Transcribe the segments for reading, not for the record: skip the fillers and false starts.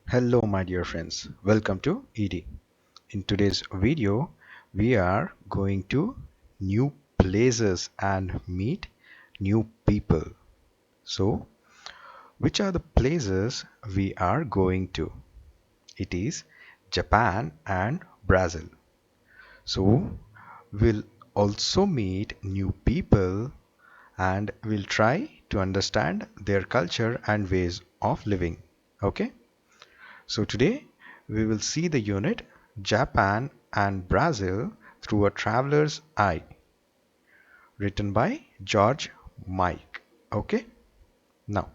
Hello my dear friends, welcome to ED. In today's video, we are going to new places and meet new people. So, which are the places we are going to? It is Japan and Brazil. So, we'll also meet new people and we'll try to understand their culture and ways of living. Okay? So today we will see the unit Japan and Brazil through a traveler's eye, written by George Mike. Okay, now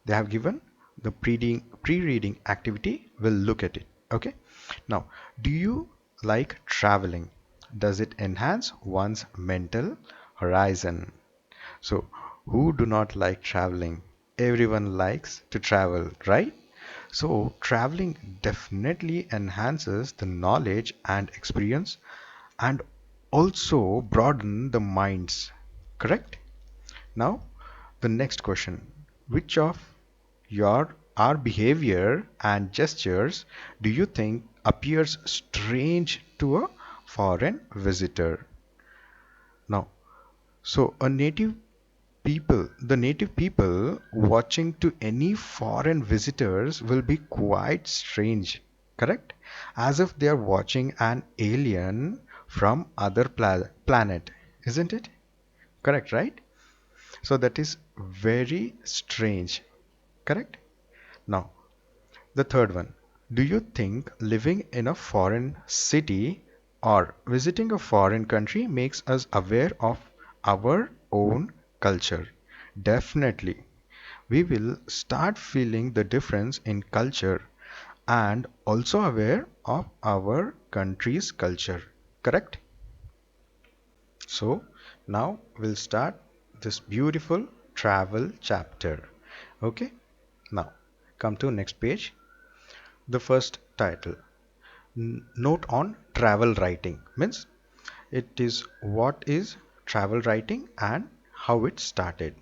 they have given the pre-reading activity. We'll look at it. Okay, now do you like traveling? Does it enhance one's mental horizon? So, who do not like traveling? Everyone likes to travel, right? So, traveling definitely enhances the knowledge and experience and also broaden the minds. Correct? Now, the next question. Which of your our behavior and gestures do you think appears strange to a foreign visitor? Now, so the native people watching to any foreign visitors will be quite strange, correct? As if they are watching an alien from other planet, isn't it? Correct, right? So that is very strange, correct? Now, the third one. Do you think living in a foreign city or visiting a foreign country makes us aware of our own culture? Definitely. We will start feeling the difference in culture and also aware of our country's culture. Correct? So, now we'll start this beautiful travel chapter. Okay? Now, come to next page. The first title, note on travel writing, means it is what is travel writing and how it started.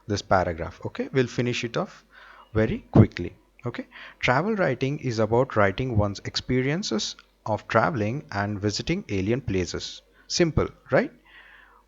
This paragraph, okay, we'll finish it off very quickly. Okay, travel writing is about writing one's experiences of traveling and visiting alien places. Simple, right?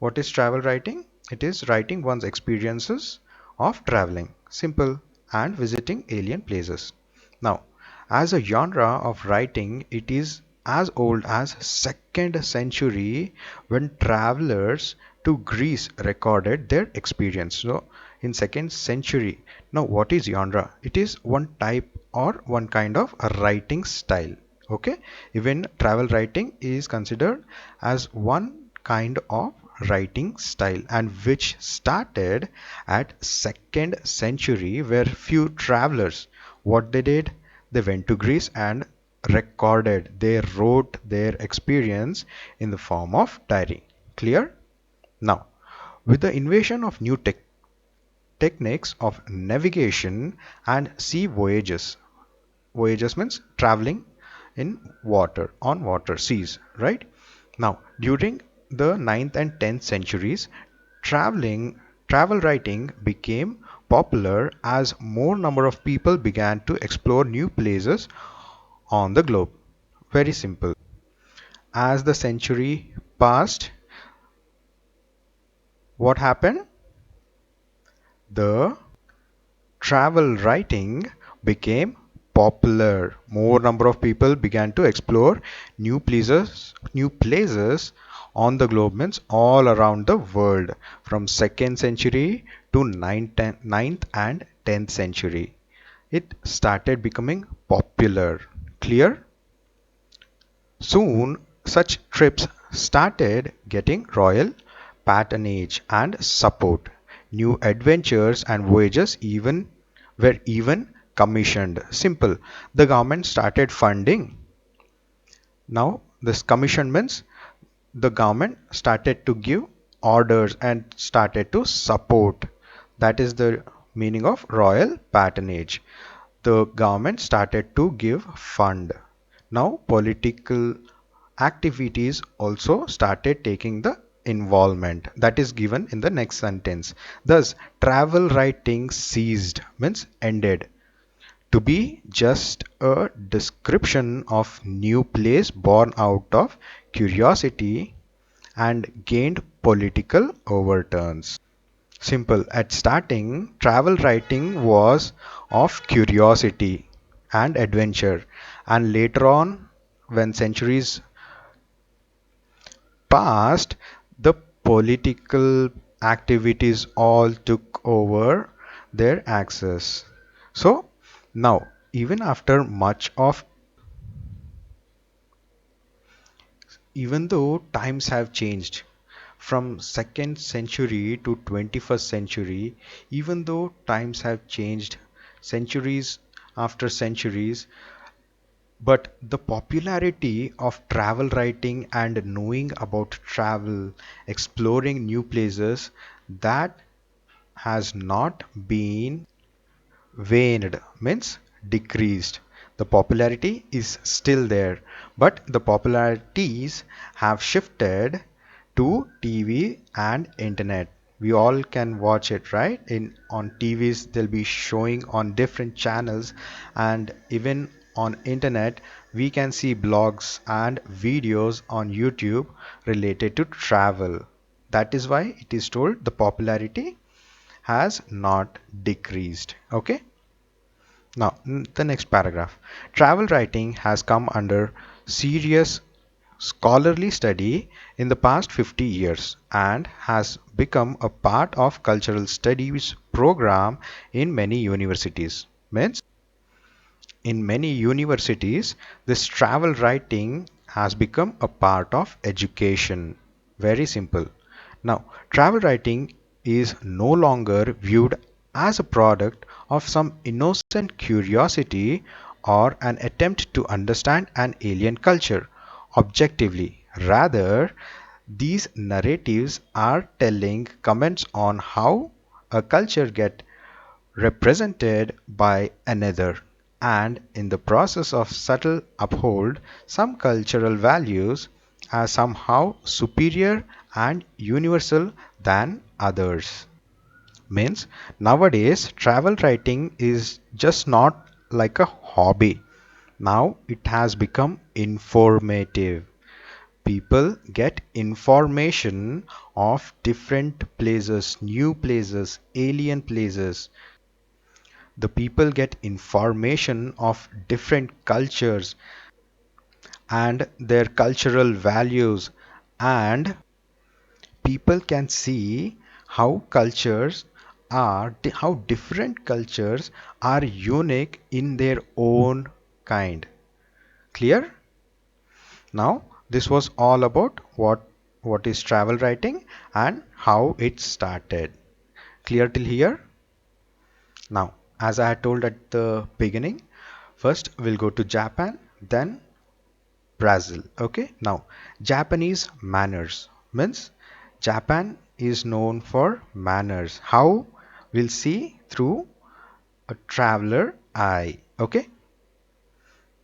What is travel writing? It is writing one's experiences of traveling, simple, and visiting alien places. Now, as a genre of writing, it is as old as 2nd century when travelers to Greece recorded their experience. So, in 2nd century. Now, what is genre? It is one type or one kind of a writing style. Okay, even travel writing is considered as one kind of writing style and which started at 2nd century where few travelers what they did, they went to Greece and recorded, they wrote their experience in the form of diary. Clear? Now, with the invasion of new techniques of navigation and sea voyages means traveling in water, on water, seas, right? Now, during the 9th and 10th centuries, travel writing became popular as more number of people began to explore new places on the globe. Very simple. As the century passed, what happened? The travel writing became popular. More number of people began to explore new places on the globe, means all around the world, from 2nd century to 9th and 10th century. It started becoming popular. Clear? Soon, such trips started getting royal patronage and support. New adventures and voyages even commissioned. Simple. The government started funding. Now, this commission means the government started to give orders and started to support. That is the meaning of royal patronage. The government started to give fund. Now, political activities also started taking the involvement. That is given in the next sentence. Thus, travel writing ceased, means ended, to be just a description of new place born out of curiosity and gained political overturns. Simple. At starting, travel writing was of curiosity and adventure, and later on, when centuries passed, the political activities all took over their access. So now, even after much of, even though times have changed from second century to 21st century, even though times have changed centuries after centuries, but the popularity of travel writing and knowing about travel, exploring new places, that has not been waned, means decreased. The popularity is still there, but the popularities have shifted to TV and internet. We all can watch it, right? In on TVs, they'll be showing on different channels, and even on internet, we can see blogs and videos on YouTube related to travel. That is why it is told the popularity has not decreased. Okay. Now, the next paragraph. Travel writing has come under serious scholarly study in the past 50 years and has become a part of cultural studies program in many universities. Means in many universities, this travel writing has become a part of education. Very simple. Now, travel writing is no longer viewed as a product of some innocent curiosity or an attempt to understand an alien culture objectively. Rather, these narratives are telling comments on how a culture gets represented by another, and in the process of subtle uphold some cultural values as somehow superior and universal than others. Means nowadays travel writing is just not like a hobby. Now it has become informative. People get information of different places, new places, alien places. The people get information of different cultures and their cultural values, and people can see how cultures how different cultures are unique in their own kind. Clear? Now this was all about what is travel writing and how it started. Clear till here? Now, as I had told at the beginning, first we'll go to Japan, then Brazil. Okay, now Japanese manners means Japan is known for manners. How? We'll see through a traveler eye. Okay,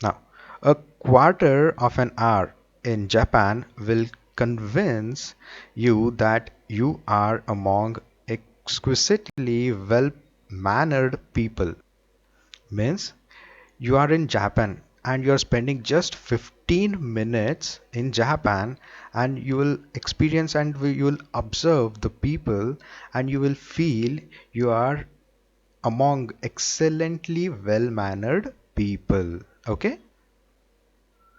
now a quarter of an hour in Japan will convince you that you are among exquisitely well mannered people. Means you are in Japan and you are spending just 15 minutes in Japan, and you will experience and you will observe the people, and you will feel you are among excellently well mannered people. Okay,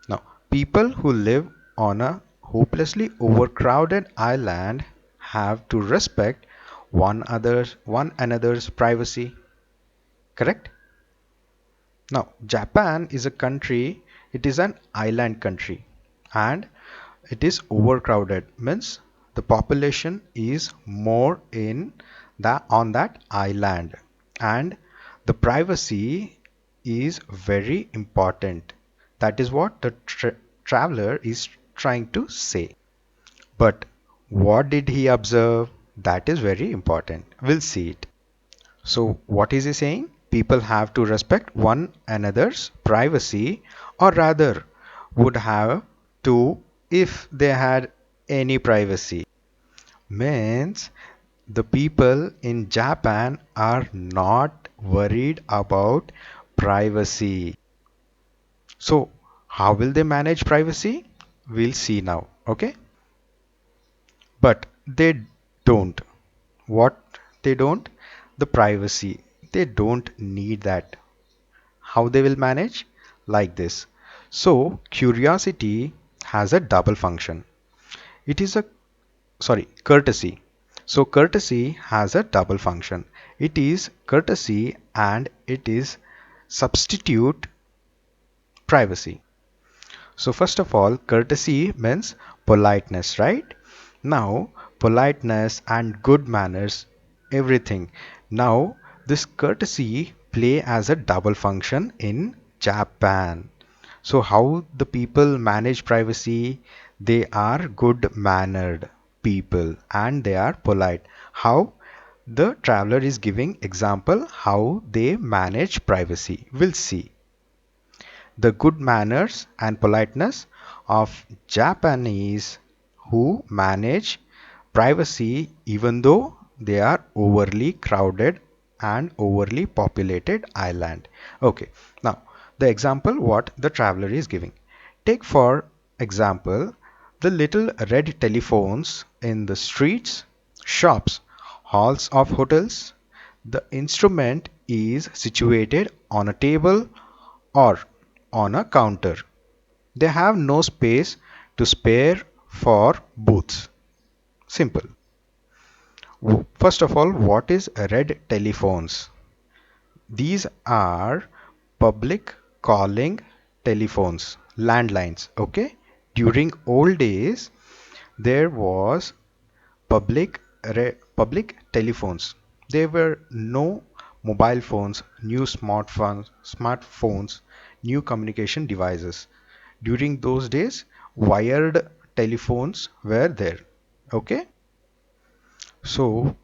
now people who live on a hopelessly overcrowded island have to respect one another's privacy. Correct? Now, Japan is a country, it is an island country, and it is overcrowded, means the population is more in on that island, and the privacy is very important. That is what the traveler is trying to say. But what did he observe? That is very important. We'll see it. So, what is he saying? People have to respect one another's privacy, or rather, would have to if they had any privacy. Means the people in Japan are not worried about privacy. So how will they manage privacy? We'll see now. Okay, but they don't. What they don't? The privacy. They don't need that. How they will manage? Like this. So curiosity has a double function. It is a courtesy. So courtesy has a double function. It is courtesy and it is substitute privacy. So first of all, courtesy means politeness, right? Now, politeness and good manners, everything. Now, this courtesy play as a double function in Japan. So how the people manage privacy? They are good mannered people and they are polite. How? The traveler is giving example how they manage privacy. We'll see the good manners and politeness of Japanese who manage privacy even though they are overly crowded and overly populated island. Okay, now the example what the traveler is giving. Take for example the little red telephones in the streets, shops, halls of hotels. The instrument is situated on a table or on a counter. They have no space to spare for booths. Simple. First of all, what is red telephones? These are public calling telephones, landlines. Okay. During old days, there was public telephones. There were no mobile phones, new smartphones, new communication devices. During those days, wired telephones were there. Okay, so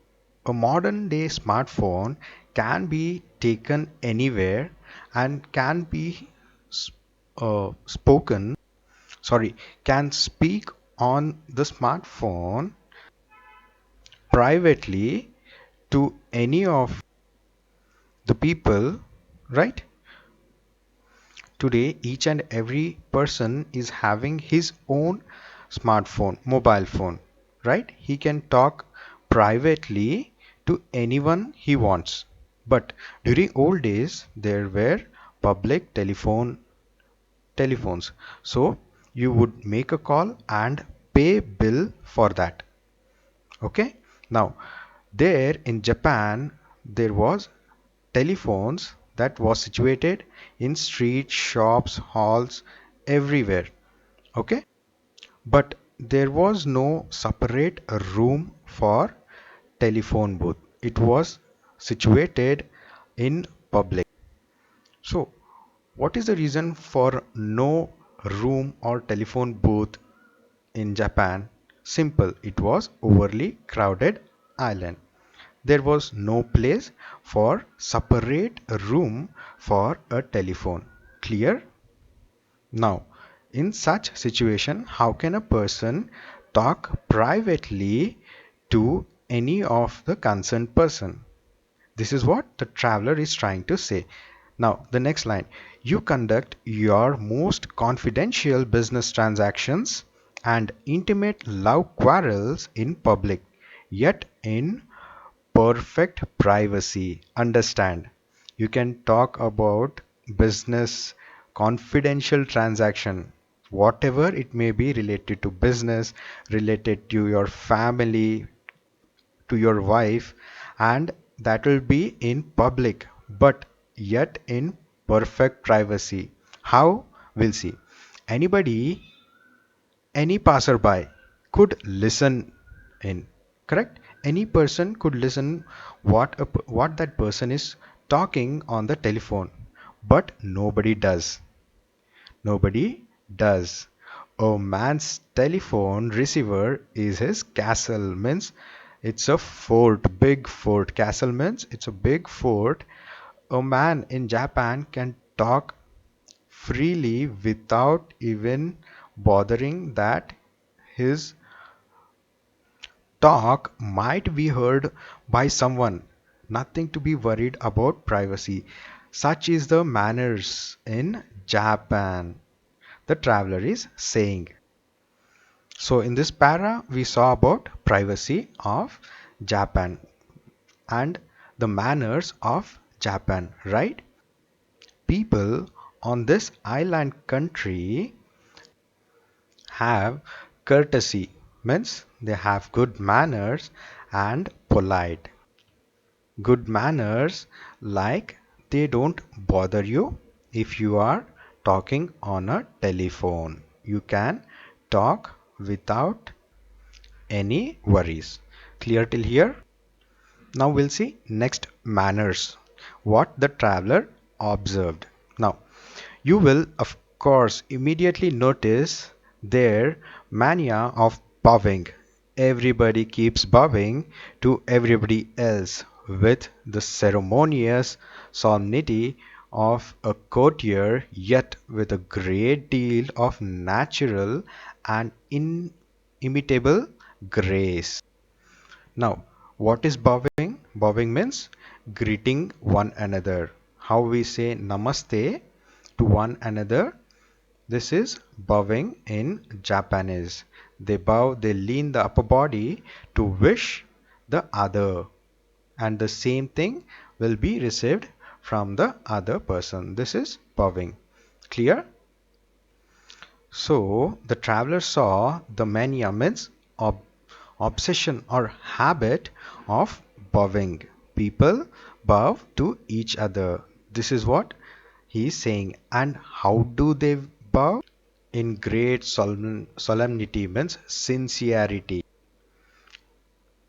a modern day smartphone can be taken anywhere and can be spoken, sorry, can speak on the smartphone privately to any of the people, right? Today, each and every person is having his own smartphone, mobile phone, right? He can talk privately to anyone he wants. But during old days, there were public telephones. So you would make a call and pay bill for that. Okay. Now, there in Japan, there was telephones that was situated in streets, shops, halls, everywhere. Okay. But there was no separate room for telephone booth. It was situated in public. So, what is the reason for no room or telephone booth in Japan? Simple, it was overly crowded island. There was no place for separate room for a telephone. Clear? Now, in such situation, how can a person talk privately to any of the concerned person? This is what the traveler is trying to say. Now, the next line. You conduct your most confidential business transactions and intimate love quarrels in public, yet in perfect privacy. Understand? You can talk about business, confidential transaction, whatever it may be related to business, related to your family, to your wife, and that will be in public but yet in perfect privacy. How? We'll see. Anybody, any passerby could listen in, correct? Any person could listen what that person is talking on the telephone, but nobody does. A man's telephone receiver is his castle, means it's a fort, big fort. Castle means it's a big fort. A man in Japan can talk freely without even bothering that his talk might be heard by someone. Nothing to be worried about privacy. Such is the manners in Japan, the traveler is saying. So in this para, we saw about privacy of Japan and the manners of Japan, right? People on this island country have courtesy, means they have good manners and polite. Good manners like they don't bother you if you are talking on a telephone. You can talk without any worries. Clear till here? Now we'll see next manners. What the traveler observed. Now you will of course immediately notice their mania of bowing. Everybody keeps bowing to everybody else with the ceremonious solemnity of a courtier, yet with a great deal of natural and inimitable grace. Now, what is bowing? Bowing means greeting one another. How we say namaste to one another. This is bowing in Japanese. They bow, they lean the upper body to wish the other, and the same thing will be received from the other person. This is bowing. Clear? So the traveler saw the mania means obsession or habit of bowing. People bow to each other. This is what he is saying. And how do they bow? In great solemnity means sincerity.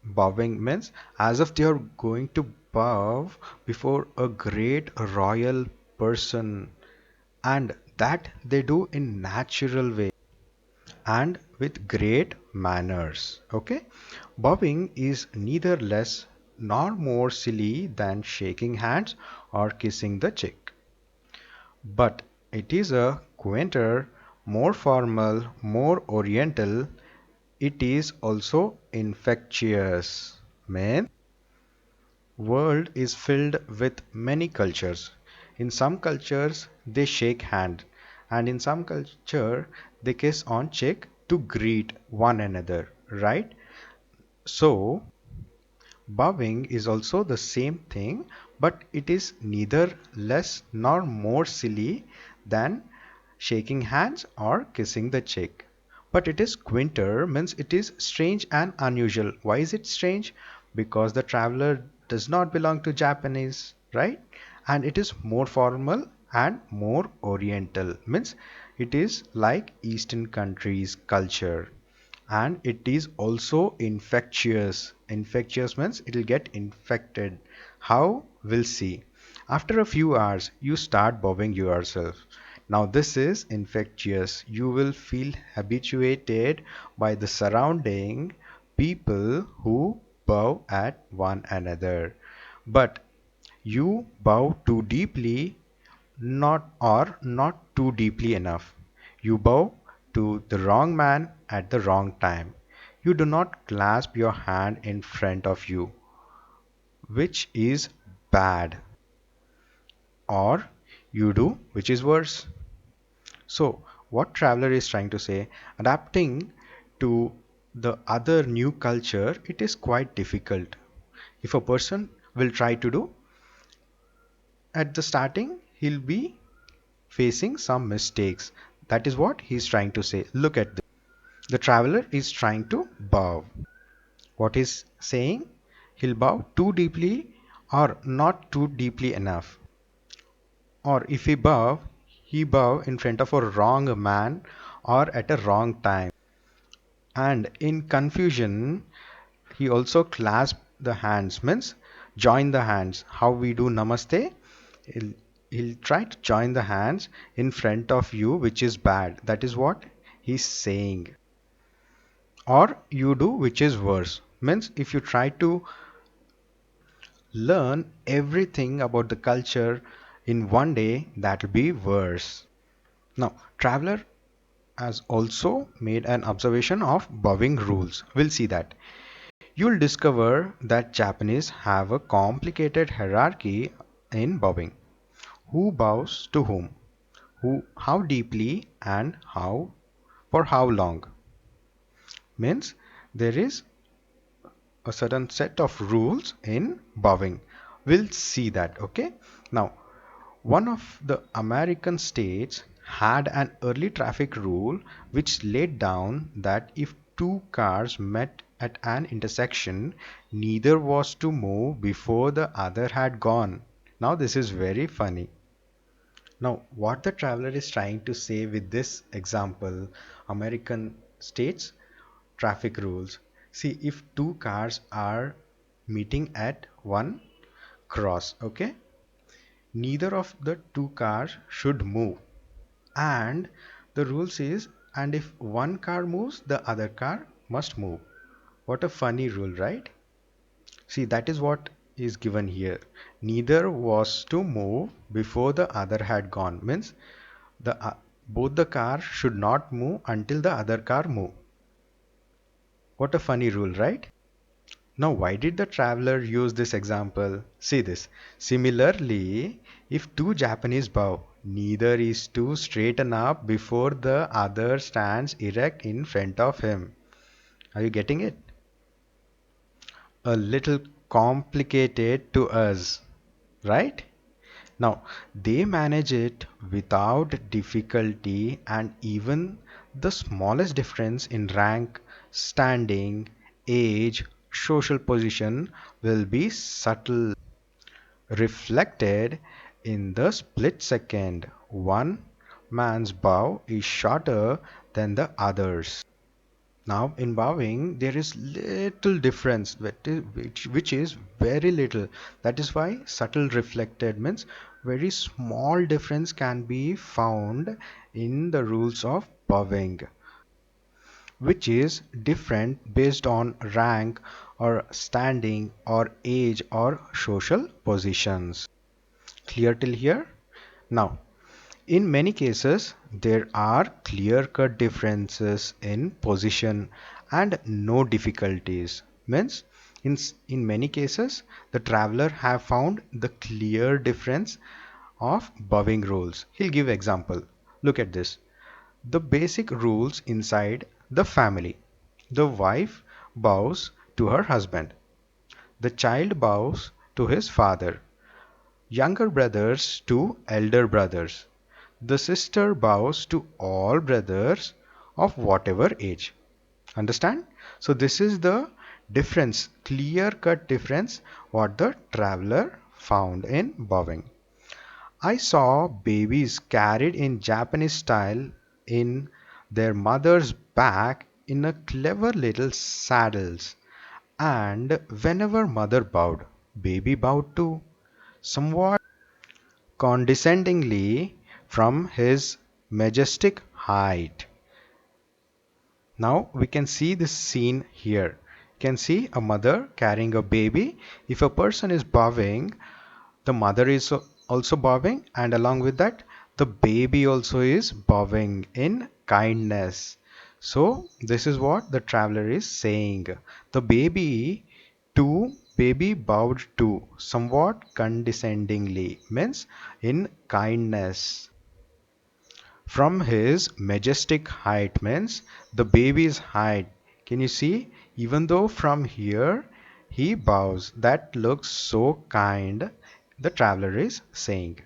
Bowing means as if they are going to bow before a great royal person, and that they do in natural way and with great manners. Okay, bowing is neither less nor more silly than shaking hands or kissing the cheek, but it is a quainter, more formal, more oriental. It is also infectious. Man, world is filled with many cultures. In some cultures they shake hand, and in some culture they kiss on cheek to greet one another, right? So bowing is also the same thing, but it is neither less nor more silly than shaking hands or kissing the cheek. But it is quinter, means it is strange and unusual. Why is it strange? Because the traveler does not belong to Japanese, right? And it is more formal and more oriental, means it is like Eastern countries' culture, and it is also infectious. Infectious means it will get infected. How? We'll see. After a few hours you start bowing yourself. Now this is infectious. You will feel habituated by the surrounding people who bow at one another, but you bow too deeply, not too deeply enough. You bow to the wrong man at the wrong time. You do not clasp your hand in front of you, which is bad, or you do, which is worse. So, what traveler is trying to say, adapting to the other new culture, it is quite difficult. If a person will try to do at the starting, he'll be facing some mistakes. That is what he's trying to say. Look at this. The traveler is trying to bow. What is saying? He'll bow too deeply or not too deeply enough. Or if he bow in front of a wrong man or at a wrong time. And in confusion, he also clasp the hands, means join the hands. How we do namaste? He'll, he'll try to join the hands in front of you, which is bad. That is what he's saying. Or you do, which is worse. Means if you try to learn everything about the culture in one day, that will be worse. Now, traveler has also made an observation of bowing rules. We'll see that. You'll discover that Japanese have a complicated hierarchy in bowing. Who bows to whom? Who, how deeply and how for how long? Means there is a certain set of rules in bowing. We'll see that, okay? Now, one of the American states had an early traffic rule which laid down that if two cars met at an intersection, neither was to move before the other had gone. Now, this is very funny. Now, what the traveler is trying to say with this example, American states traffic rules. See, if two cars are meeting at one cross, okay, neither of the two cars should move. And the rules is, and if one car moves, the other car must move. What a funny rule, right? See, that is what is given here. Neither was to move before the other had gone. Means the both the cars should not move until the other car move. What a funny rule, right? Now, why did the traveler use this example? See this. Similarly, if two Japanese bow, neither is to straighten up before the other stands erect in front of him. Are you getting it? A little complicated to us, right? Now, they manage it without difficulty, and even the smallest difference in rank, standing, age, social position will be subtle, reflected in the split second. One man's bow is shorter than the other's. Now, in bowing, there is little difference, which is very little. That is why subtle reflected means very small difference can be found in the rules of bowing, which is different based on rank or standing or age or social positions. Clear till here? Now, in many cases, there are clear-cut differences in position and no difficulties. Means, in many cases, the traveler have found the clear difference of bowing rules. He'll give example. Look at this. The basic rules inside the family. The wife bows to her husband. The child bows to his father. Younger brothers to elder brothers. The sister bows to all brothers of whatever age. Understand? So this is the difference, clear cut difference what the traveler found in bowing. I saw babies carried in Japanese style in their mother's back in a clever little saddles. And whenever mother bowed, baby bowed too, somewhat condescendingly from his majestic height. Now we can see this scene here. You can see a mother carrying a baby. If a person is bowing, the mother is also bowing, and along with that, the baby also is bowing in kindness. So this is what the traveler is saying. The baby bowed to somewhat condescendingly means in kindness. From his majestic height means the baby's height. Can you see? Even though from here he bows, that looks so kind, the traveler is saying.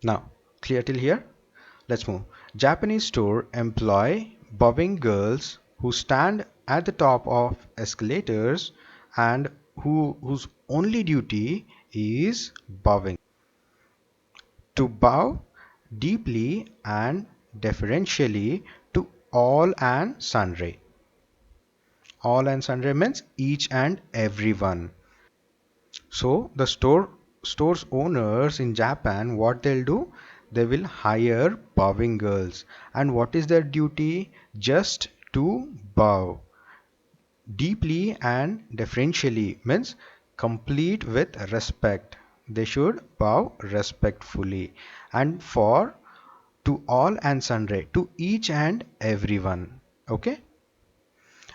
Now, clear till here? Let's move. Japanese store employ bowing girls who stand at the top of escalators and whose only duty is bowing. To bow deeply and deferentially to all and sundry. All and sundry means each and everyone. So the store's owners in Japan, what they'll do, they will hire bowing girls. And what is their duty? Just to bow deeply and deferentially means complete with respect. They should bow respectfully, and for to all and sundry, to each and everyone. Okay.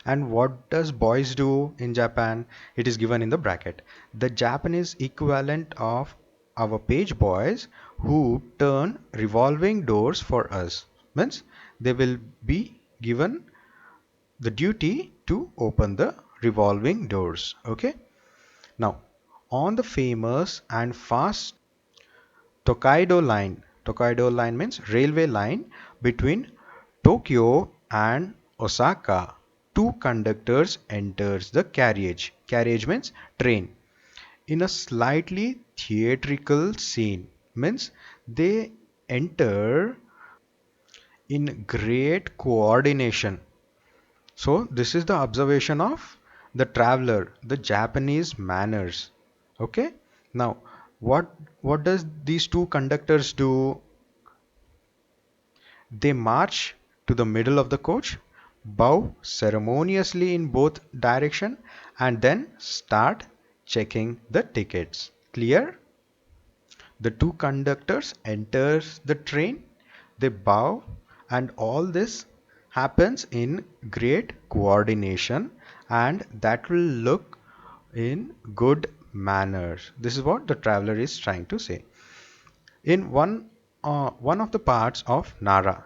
And what does boys do in Japan? It is given in the bracket. The Japanese equivalent of our page boys who turn revolving doors for us. Means they will be given the duty to open the revolving doors. Okay. Now, on the famous and fast Tokaido line means railway line between Tokyo and Osaka. Two conductors enters the carriage. Carriage means train. In a slightly theatrical scene means they enter in great coordination. So this is the observation of the traveler, the Japanese manners. Okay. Now, what does these two conductors do? They march to the middle of the coach, bow ceremoniously in both direction, and then start checking the tickets. Clear? The two conductors enters the train, they bow, and all this happens in great coordination, and that will look in good manners. This is what the traveler is trying to say. In one of the parts of Nara.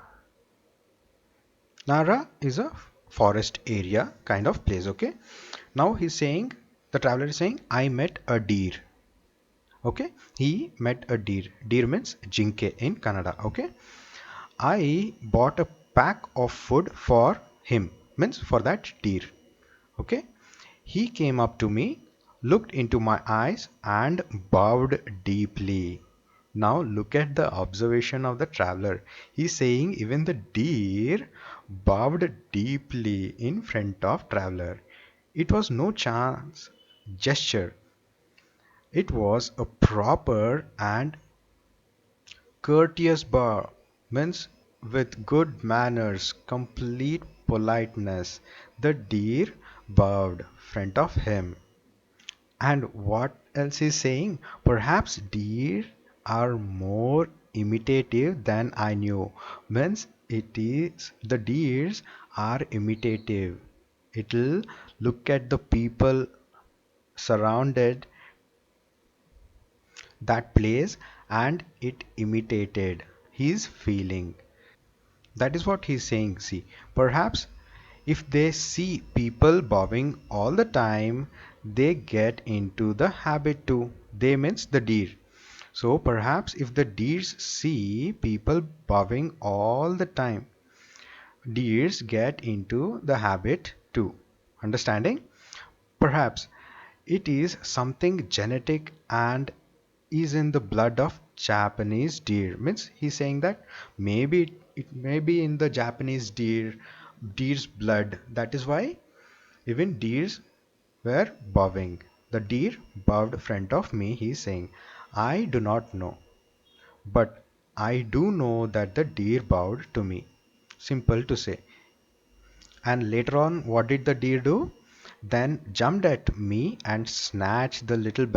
Nara is a forest area kind of place, okay? Now he's saying, the traveler is saying, I met a deer. Okay, he met a deer. Deer means jinke in Kannada. Okay, I bought a pack of food for him, means for that deer. Okay, he came up to me, looked into my eyes, and bowed deeply. Now look at the observation of the traveler. He's saying even the deer bowed deeply in front of traveler. It was no chance gesture. It was a proper and courteous bow, means with good manners, complete politeness. The deer bowed front of him. And what else is saying? Perhaps deer are more imitative than I knew. Means it is the deers are imitative. It'll look at the people surrounded that place and it imitated his feeling. That is what he's saying. See, perhaps if they see people bowing all the time, they get into the habit too. They means the deer. So perhaps if the deers see people bowing all the time, deers get into the habit too. Understanding? Perhaps it is something genetic and is in the blood of Japanese deer. Means he's saying that maybe it may be in the Japanese deer's blood. That is why even deers were bowing. The deer bowed front of me, he's saying. I do not know, but I do know that the deer bowed to me. Simple to say. And later on, what did the deer do? Then jumped at me and snatched the little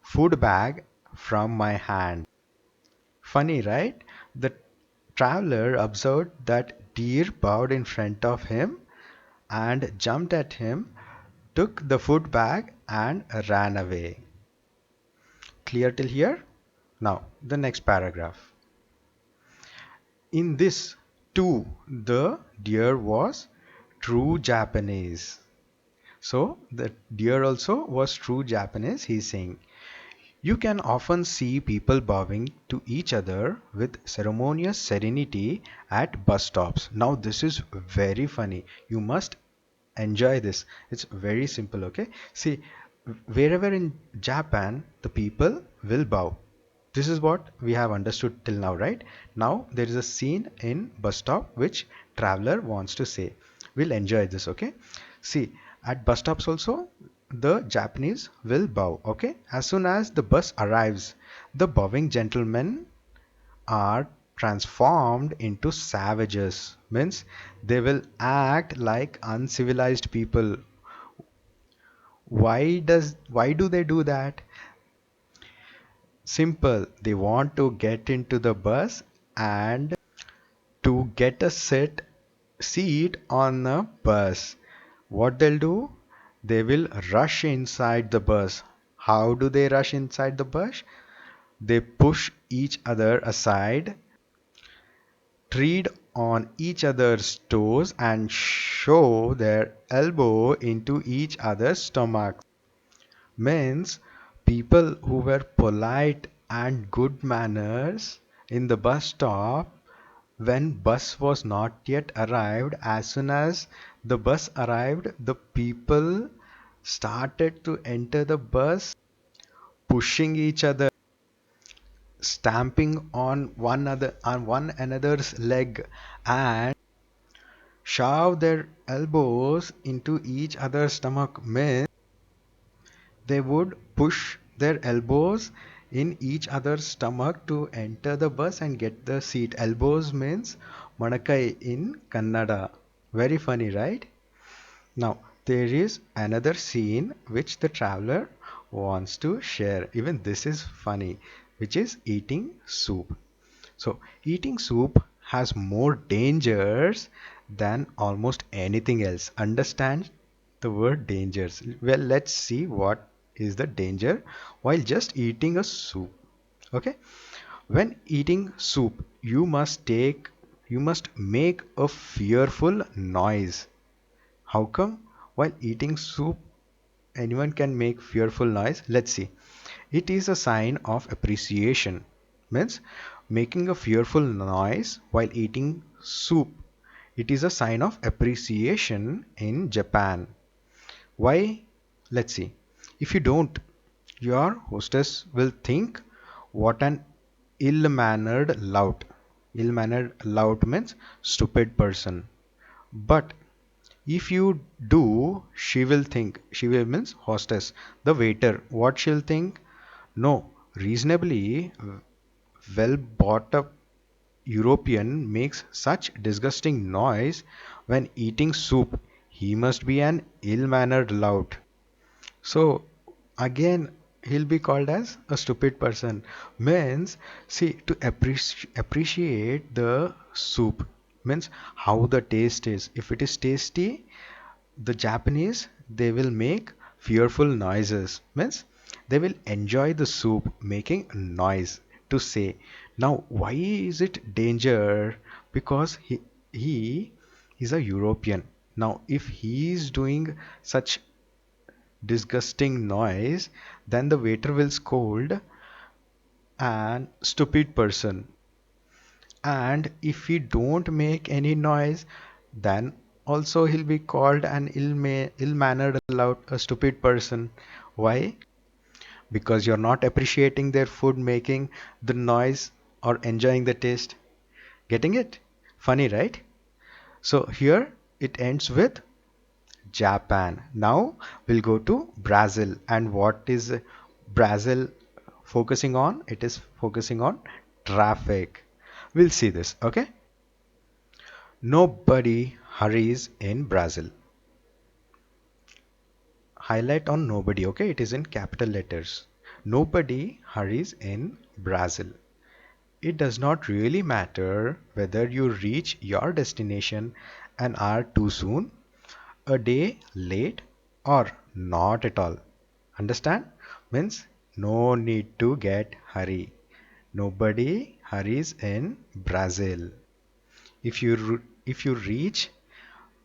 food bag from my hand. Funny, right? The traveler observed that deer bowed in front of him and jumped at him, took the food bag and ran away. Clear till here? Now, the next paragraph. In this, too, the deer was true Japanese. So, the deer also was true Japanese, he's saying. You can often see people bowing to each other with ceremonious serenity at bus stops. Now, this is very funny. You must enjoy this. It's very simple, okay? See, wherever in Japan, the people will bow. This is what we have understood till now, right? Now, there is a scene in bus stop which traveler wants to say. We'll enjoy this, okay? See, at bus stops also, the Japanese will bow, okay? As soon as the bus arrives, the bowing gentlemen are transformed into savages. Means they will act like uncivilized people. Why do they do that? Simple. They want to get into the bus and to get a seat on the bus. What they'll do? They will rush inside the bus. How do they rush inside the bush? They push each other aside, tread on each other's toes, and show their elbow into each other's stomachs. Means people who were polite and good manners in the bus stop when bus was not yet arrived. As soon as the bus arrived, the people started to enter the bus, pushing each other, stamping on one another's leg, and shove their elbows into each other's stomach. Means they would push their elbows in each other's stomach to enter the bus and get the seat. Elbows means manakai in Kannada. Very funny, right? Now, there is another scene which the traveler wants to share. Even this is funny, which is eating soup. So, eating soup has more dangers than almost anything else. Understand the word dangers? Well, let's see what is the danger while just eating a soup. Okay? When eating soup, you must make a fearful noise. How come? While eating soup, anyone can make fearful noise? Let's see. It is a sign of appreciation. Means making a fearful noise while eating soup. It is a sign of appreciation in Japan. Why? Let's see. If you don't, your hostess will think what an ill-mannered lout. Ill-mannered lout means stupid person. But if you do, she will think, she will means hostess, the waiter, what she'll think? No, reasonably well brought up European makes such disgusting noise when eating soup. He must be an ill-mannered lout. So again, he'll be called as a stupid person. Means, see, to appreciate the soup means how the taste is. If it is tasty, the Japanese they will make fearful noises. Means they will enjoy the soup making noise to say. Now, why is it danger? Because he is a European. Now, if he is doing such disgusting noise, then the waiter will scold an stupid person. And if he don't make any noise, then also he'll be called an ill-mannered, loud, a stupid person. Why? Because you're not appreciating their food, making the noise or enjoying the taste. Getting it? Funny, right? So here it ends with Japan. Now we'll go to Brazil. And what is Brazil focusing on? It is focusing on traffic. We'll see this, okay? Nobody hurries in Brazil. Highlight on nobody, okay? It is in capital letters. Nobody hurries in Brazil. It does not really matter whether you reach your destination an hour too soon, a day late, or not at all. Understand? Means no need to get hurry. Nobody hurries in Brazil. If you reach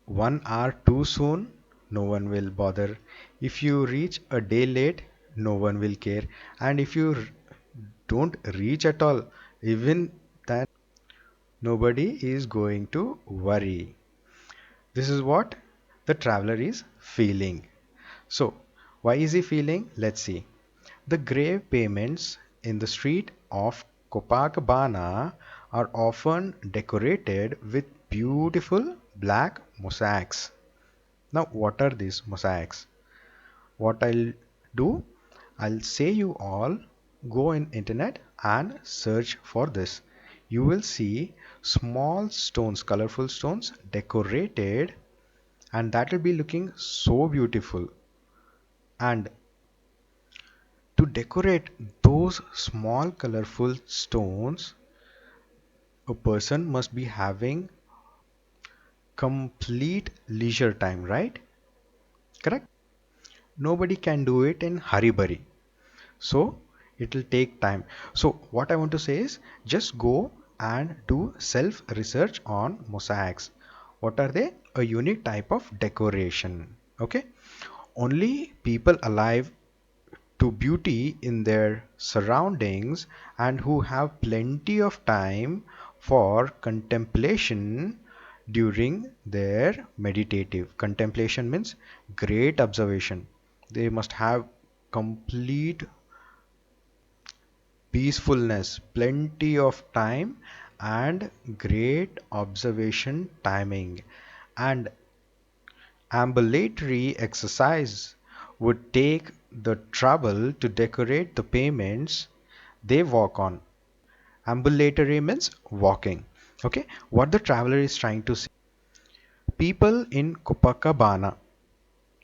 1 hour too soon, no one will bother. If you reach a day late, no one will care. And if you don't reach at all, even then, nobody is going to worry. This is what the traveler is feeling. So, why is he feeling? Let's see. The grave pavements in the street of Copacabana are often decorated with beautiful black mosaics. Now, what are these mosaics? What I'll do, I'll say you all go in internet and search for this. You will see small stones, colorful stones decorated, and that will be looking so beautiful. And to decorate those small colorful stones, a person must be having complete leisure time, right? Correct? Nobody can do it in hurry burry. So it will take time. So what I want to say is, just go and do self research on mosaics. What are they? A unique type of decoration. Okay, only people alive to beauty in their surroundings and who have plenty of time for contemplation during their meditative contemplation means great observation. They must have complete peacefulness, plenty of time, and great observation timing. And ambulatory exercise would take the trouble to decorate the pavements they walk on. Ambulatory means walking. Okay, what the traveler is trying to say. People in Copacabana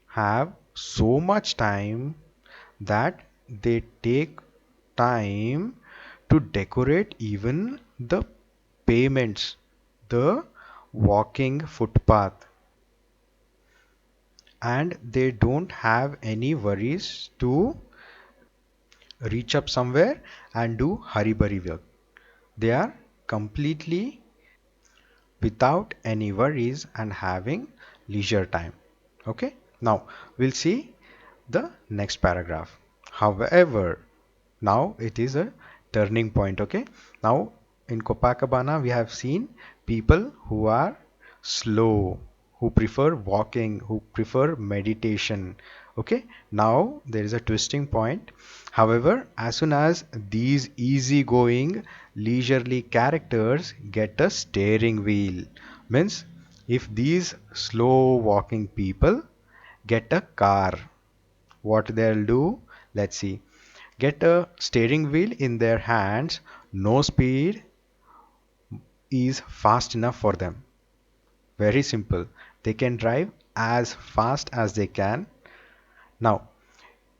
have so much time that they take time to decorate even the pavements, the walking footpath, and they don't have any worries to reach up somewhere and do hurry burry work. They are completely without any worries and having leisure time. Okay, now we'll see the next paragraph. However, now it is a turning point. Okay, now in Copacabana we have seen people who are slow, who prefer walking, who prefer meditation. Okay, now there is a twisting point. However, as soon as these easygoing leisurely characters get a steering wheel, means if these slow walking people get a car, what they'll do, let's see, get a steering wheel in their hands, no speed is fast enough for them. Very simple, they can drive as fast as they can. Now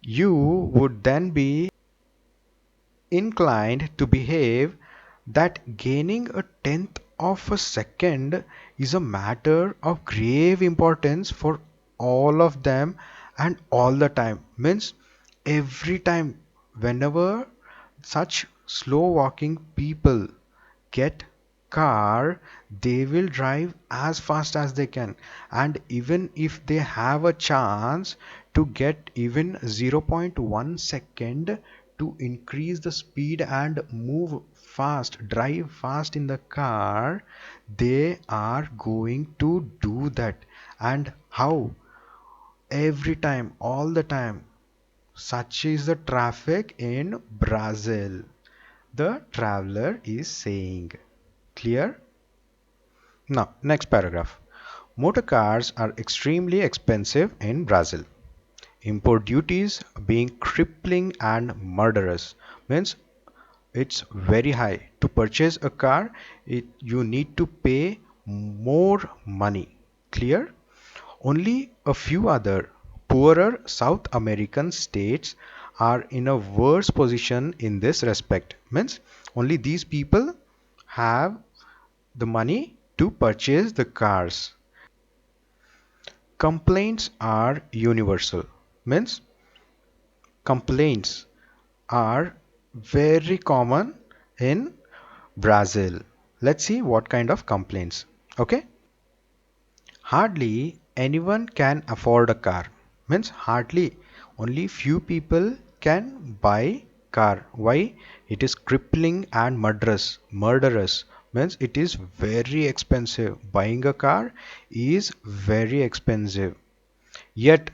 you would then be inclined to behave that gaining a tenth of a second is a matter of grave importance for all of them and all the time. Means every time, whenever such slow walking people get car, they will drive as fast as they can, and even if they have a chance to get even zero point 0.1 second to increase the speed and move fast, drive fast in the car, they are going to do that. And how? Every time, all the time. Such is the traffic in Brazil, the traveler is saying. Clear? Now, next paragraph. Motor cars are extremely expensive in Brazil. Import duties being crippling and murderous. Means it's very high. To purchase a car, you need to pay more money. Clear? Only a few other poorer South American states are in a worse position in this respect. Means only these people have the money to purchase the cars. Complaints are universal. Means complaints are very common in Brazil. Let's see what kind of complaints. Okay. Hardly anyone can afford a car. Means hardly, only few people can buy car. Why? It is crippling and murderous. Murderous means it is very expensive. Buying a car is very expensive. Yet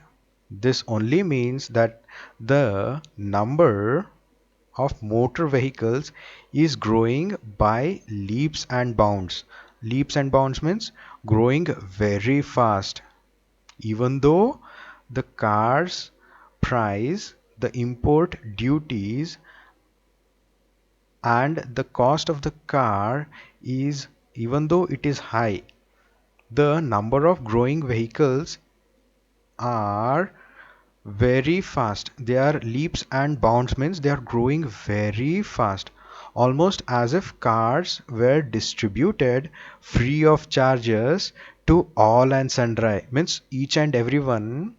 this only means that the number of motor vehicles is growing by leaps and bounds. Leaps and bounds means growing very fast. Even though the car's price, the import duties, and the cost of the car is, even though it is high, the number of growing vehicles are very fast. They are leaps and bounds means they are growing very fast, almost as if cars were distributed free of charges to all and sundry. Means each and everyone,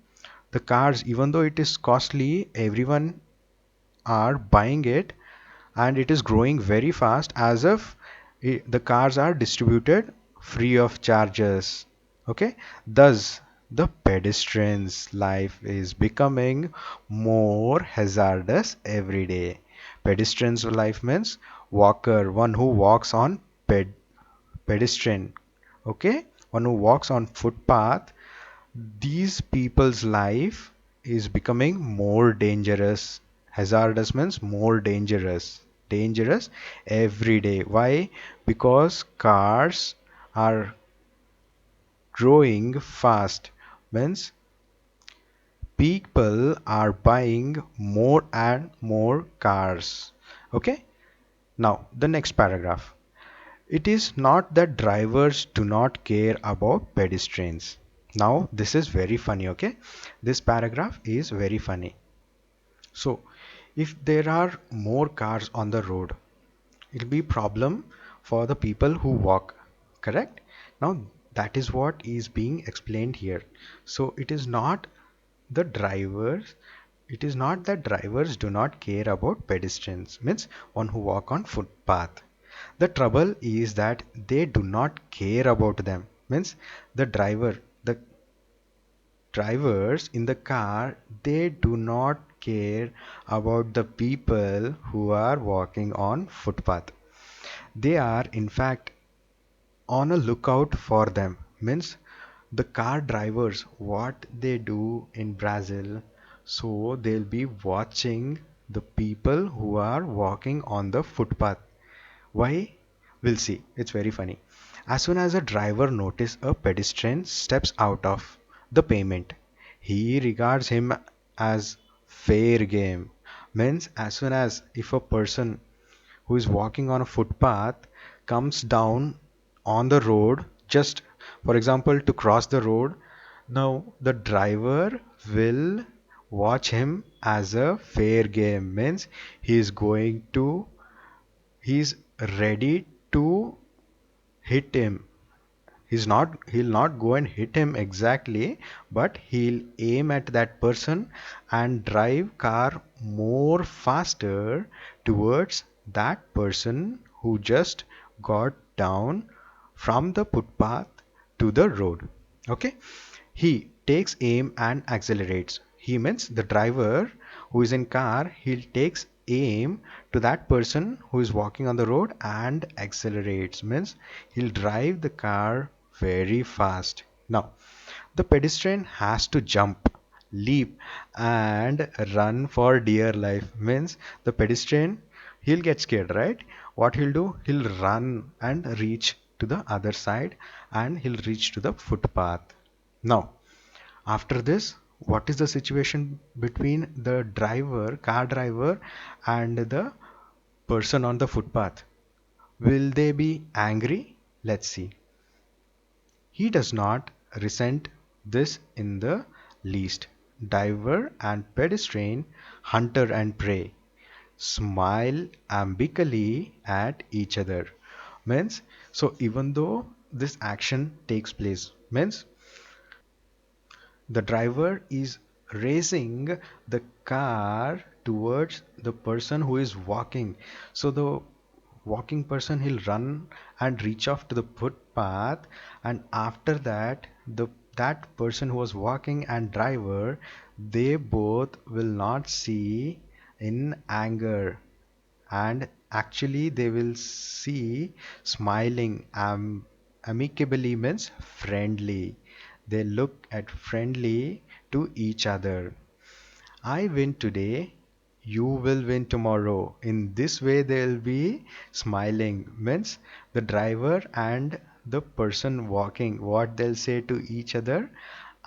the cars, even though it is costly, everyone are buying it, and it is growing very fast, as if the cars are distributed free of charges. Okay, thus the pedestrian's life is becoming more hazardous every day. Pedestrian's life means walker, one who walks on pedestrian. Okay, one who walks on footpath. These people's life is becoming more dangerous. Hazardous means more dangerous. Dangerous every day. Why? Because cars are growing fast. Means people are buying more and more cars. Okay? Now, the next paragraph. It is not that drivers do not care about pedestrians. Now, this is very funny, okay? This paragraph is very funny. So, if there are more cars on the road, it'll be problem for the people who walk, correct? Now, that is what is being explained here. So, the drivers, it is not that drivers do not care about pedestrians, means one who walk on footpath. The trouble is that they do not care about them. Means the drivers in the car, they do not care about the people who are walking on footpath. They are in fact on a lookout for them. Means the car drivers, what they do in Brazil, so they'll be watching the people who are walking on the footpath. Why? We'll see. It's very funny. As soon as a driver notices a pedestrian steps out of the pavement, he regards him as fair game. Means as soon as if a person who is walking on a footpath comes down on the road, just for example to cross the road, now the driver will watch him as a fair game. Means he is going to he's ready to hit him. He'll not go and hit him exactly, but he'll aim at that person and drive car more faster towards that person who just got down from the footpath to the road. Okay, he takes aim and accelerates. He means the driver who is in car, he takes aim to that person who is walking on the road and accelerates. Means he'll drive the car very fast. Now, the pedestrian has to jump, leap, and run for dear life. Means the pedestrian, he'll get scared, right? What he'll do, he'll run and reach to the other side, and he'll reach to the footpath. Now, after this, what is the situation between the car driver, and the person on the footpath? Will they be angry? Let's see. He does not resent this in the least. Diver and pedestrian, hunter and prey, smile amicably at each other. Means, so even though this action takes place, means the driver is racing the car towards the person who is walking. So the walking person, he'll run and reach off to the footpath, and after that that person who was walking and driver, they both will not see in anger, and actually they will see smiling amicably, means friendly. They look at friendly to each other. I win today, you will win tomorrow. In this way they'll be smiling. Means the driver and the person walking, what they'll say to each other,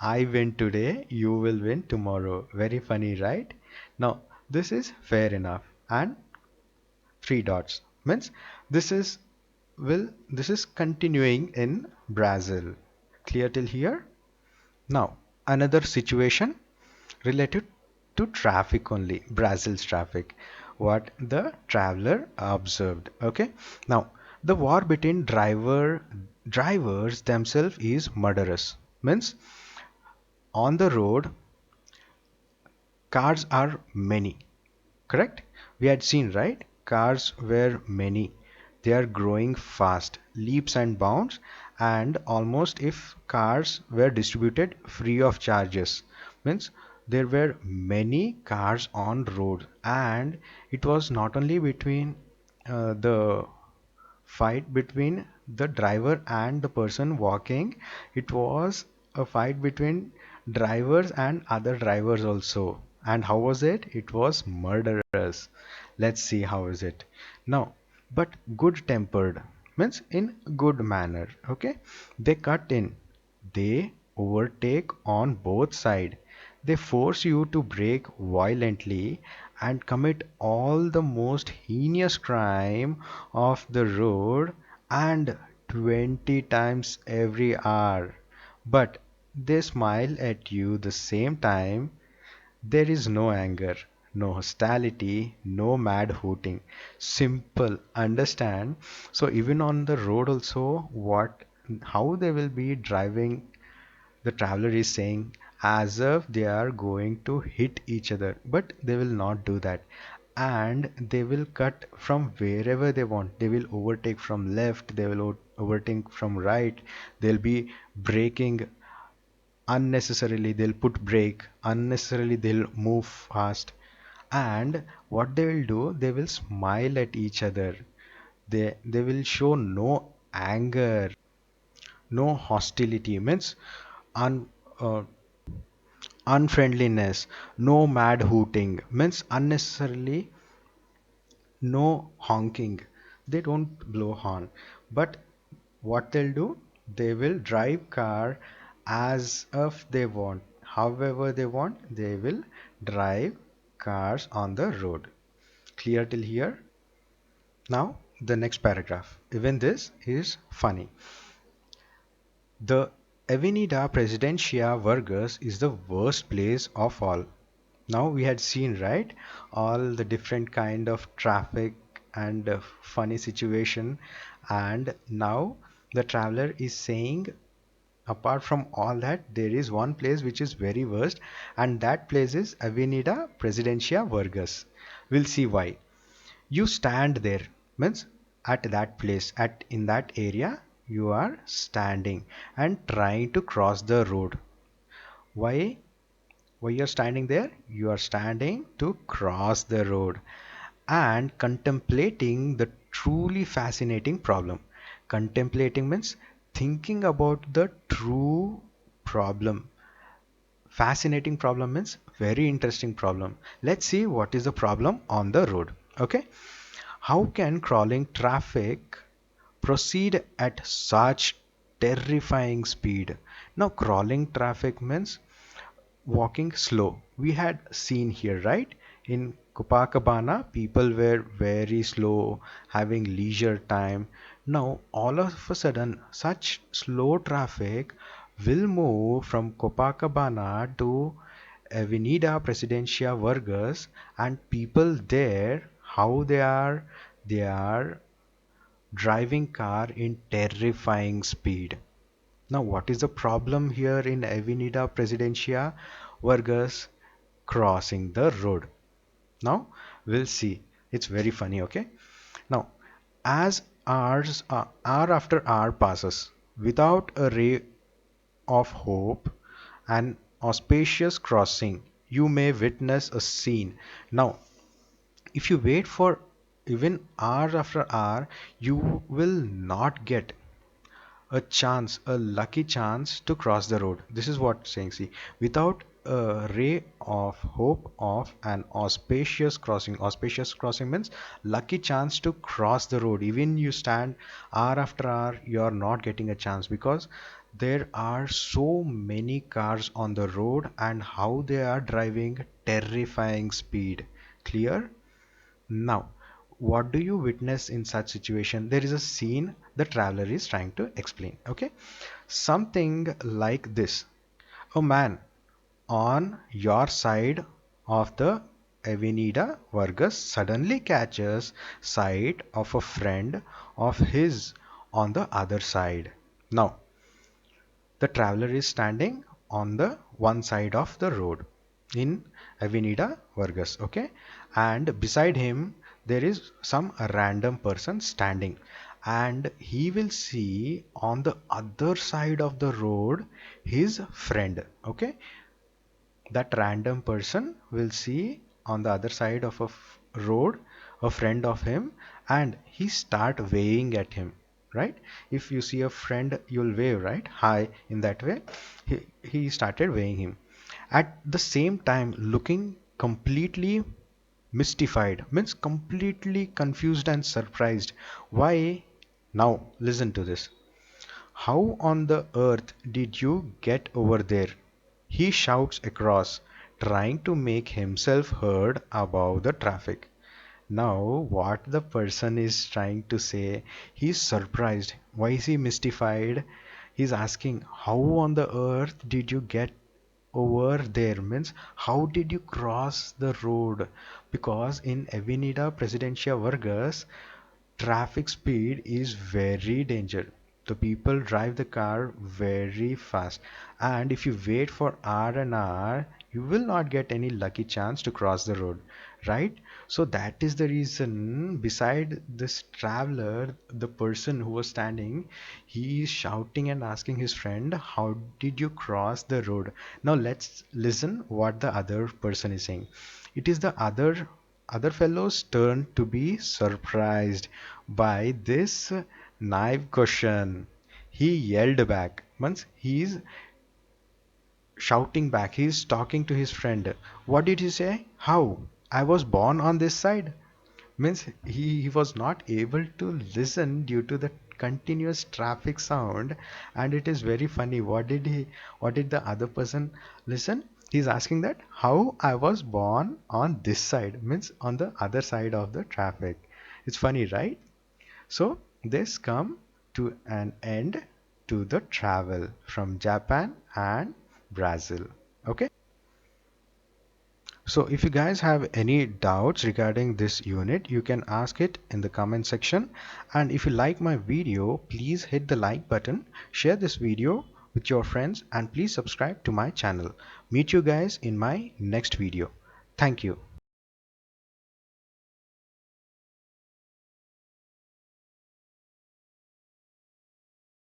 I win today, you will win tomorrow. Very funny, right? Now this is fair enough. And three dots means this is this is continuing in Brazil. Clear till here? Now another situation related to traffic only, Brazil's traffic, what the traveler observed. Okay, now the war between drivers themselves is murderous. Means on the road cars are many, correct? We had seen, right? Cars were many. They are growing fast, leaps and bounds, and almost if cars were distributed free of charges. Means there were many cars on road, and it was not only between the fight between the driver and the person walking, it was a fight between drivers and other drivers also. And how was it? It was murderous. Let's see how is it now. But good tempered means in good manner. Okay, they cut in, they overtake on both sides. They force you to brake violently and commit all the most heinous crime of the road, and 20 times every hour. But they smile at you the same time. There is no anger, no hostility, no mad hooting. Simple, understand? So even on the road also, what how they will be driving, the traveler is saying as if they are going to hit each other, but they will not do that. And they will cut from wherever they want. They will overtake from left, they will overtake from right. They'll be braking unnecessarily, they'll put brake unnecessarily, they'll move fast. And what they will do, they will smile at each other. They will show no anger, no hostility, means un uh, unfriendliness, no mad hooting, means unnecessarily, no honking. They don't blow horn. But what they'll do, they will drive car as if they want. However they want, they will drive cars on the road. Clear till here? Now the next paragraph. Even this is funny. The Avenida Presidencia Vargas is the worst place of all. Now we had seen, right, all the different kind of traffic and funny situation, and now the traveler is saying apart from all that, there is one place which is very worst, and that place is Avenida Presidencia Vargas. We'll see why. You stand there, means at that place, at in that area, you are standing and trying to cross the road. Why? Why you're standing there? You are standing to cross the road and contemplating the truly fascinating problem. Contemplating means thinking about the true problem. Fascinating problem means very interesting problem. Let's see what is the problem on the road. Okay. How can crawling traffic proceed at such terrifying speed? Now, crawling traffic means walking slow. We had seen here, right? In Copacabana, people were very slow, having leisure time. Now, all of a sudden, such slow traffic will move from Copacabana to Avenida Presidencia Vargas, and people there, how they are driving car in terrifying speed. Now, what is the problem here in Avenida Presidencia Vargas? Crossing the road. Now, we'll see. It's very funny, okay? Now, as hour after hour passes without a ray of hope, an auspicious crossing, you may witness a scene. Now, if you wait for even hour after hour, you will not get a chance, a lucky chance to cross the road. This is what saying. See, without a ray of hope of an auspicious crossing. Auspicious crossing means lucky chance to cross the road. Even you stand hour after hour, you are not getting a chance because there are so many cars on the road and how they are driving terrifying speed. Clear? Now, what do you witness in such situation? There is a scene the traveler is trying to explain. Okay, something like this: a man on your side of the Avenida Vargas suddenly catches sight of a friend of his on the other side. Now, the traveler is standing on the one side of the road. in Avenida Vargas. Okay, and beside him there is some random person standing, and he will see on the other side of the road his friend. Okay, that random person will see on the other side of a road a friend of him, and he start waving at him, right? If you see a friend, you'll wave, right? Hi, in that way. He started waving him at the same time, looking completely mystified, means completely confused and surprised. Why? Now listen to this. How on the earth did you get over there? He shouts across, trying to make himself heard above the traffic. Now, what the person is trying to say, he's surprised. Why is he mystified? He's asking, how on the earth did you get over there? Means, how did you cross the road? Because in Avenida Presidencia Vargas, traffic speed is very danger. The people drive the car very fast, and if you wait for hour and hour, you will not get any lucky chance to cross the road, right? So that is the reason, beside this traveler, the person who was standing, he is shouting and asking his friend, how did you cross the road? Now let's listen what the other person is saying. It is the other fellow's turn to be surprised by this naive question. He yelled back. Once he's shouting back, he's talking to his friend. What did he say? How? I was born on this side? Means he was not able to listen due to the continuous traffic sound, and it is very funny. What did the other person listen? He's asking that how I was born on this side, means on the other side of the traffic. It's funny, right? So this come to an end to the travel from Japan and Brazil. Okay. So if you guys have any doubts regarding this unit, you can ask it in the comment section. And if you like my video, please hit the like button, share this video with your friends, and please subscribe to my channel. Meet you guys in my next video. Thank you.